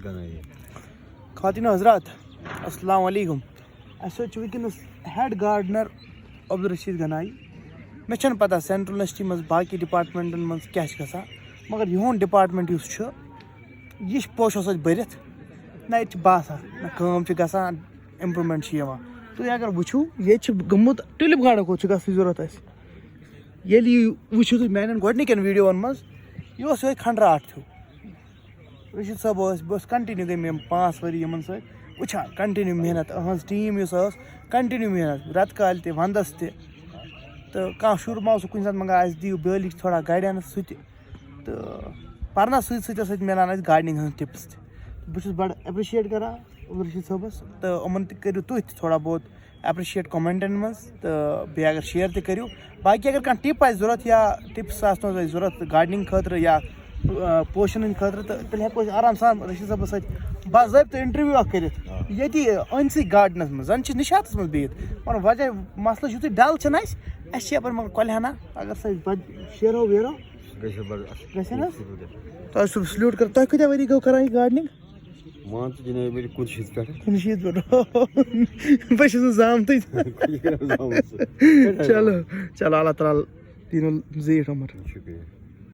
خواتین و حضرات السلام علیکم. اَسہِ حظ چھُ وٕنکٮ۪نَس ہٮ۪ڈ گاڈنر عبدالرشیٖد گنایی. مےٚ چھَنہٕ پتہ سینٹرل یونیورسٹی منٛز باقٕے ڈپاٹمنٹن منٛز کیٛاہ چھِ گژھان مگر یِہُنٛد ڈپاٹمنٹ یُس چھُ یہِ چھِ پوشو سۭتۍ بٔرِتھ. نہ ییٚتہِ چھِ باسان نہ کٲم چھِ گژھان اِمپروٗمٮ۪نٛٹ چھِ یِوان. تُہۍ اگر وٕچھِو ییٚتہِ چھِ گوٚمُت ٹیوٗلِپ گاڈن کوٚت چھُ گژھنٕچ ضوٚرتھ اَسہِ. ییٚلہِ یہِ وٕچھِو تُہۍ میانٮ۪ن گۄڈنِکٮ۪ن ویٖڈیووَن منٛز یہِ اوس یِہوٚے کھنٛڈرات ہیوٗ. رشیٖد صٲب اوس بہٕ اوسُس کنٹِنیوٗ گٔے مےٚ یِم 5 ؤری یِمن سۭتۍ وٕچھان کنٹِنیوٗ محنت. أہٕنٛز ٹیٖم یُس ٲس کنٹِنیوٗ محنت رٮ۪تہٕ کالہِ تہِ ونٛدس تہِ. تہٕ کانٛہہ شُر ما اوس کُنہِ ساتہٕ منٛگان اَسہِ دِیِو بیٲلِچ تھوڑا گایڈٮ۪نٕس سُہ تہِ. تہٕ پرنس سۭتۍ سۭتۍ ٲس اَتہِ مِلان اَسہِ گاڈنِنٛگ ہٕنٛز ٹِپٕس تہِ. بہٕ چھُس بڑٕ اٮ۪پرِشیٹ کران عبدالرشیٖد صٲبس تہٕ یِمن تہِ کٔرِو تُہۍ تہِ تھوڑا بہت اٮ۪پرِشیٹ کومٮ۪نٹن منٛز تہٕ بیٚیہِ اگر شیر تہِ کٔرِو. باقٕے اگر کانٛہہ ٹِپ آسہِ ضوٚرتھ یا ٹِپٕس آسنو تۄہہِ ضوٚرتھ گاڈنِنٛگ خٲطرٕ یا پوشن ہٕنٛدِ خٲطرٕ تہٕ تیٚلہِ ہٮ۪کو أسۍ آرام سان رشیٖد صٲبس سۭتۍ باضٲبطہٕ اِنٹروِو اکھ کٔرِتھ ییٚتی أنٛدسٕے گاڈنس منٛز. زن چھِ نِشاطس منٛز بِہِتھ مگر وجہ مسلہٕ چھُ یُتھُے ڈل چھِنہٕ اَسہِ اَسہِ چھِ یپٲرۍ مگر کۄلہنا اگر سُہ أسۍ شیرو ویرو گژھن حظ. تۄہہِ چھُس سلیوٗٹ کران. تۄہہِ کۭتیاہ ؤری گوٚو کران یہِ گاڈنِنٛگ؟ کُنشیٖتھ پٮ۪ٹھ. بہٕ چھُس نہٕ زامتٕے. چلو چلو اللہ تعالیٰ دیٖنو زیٖٹھ عمر.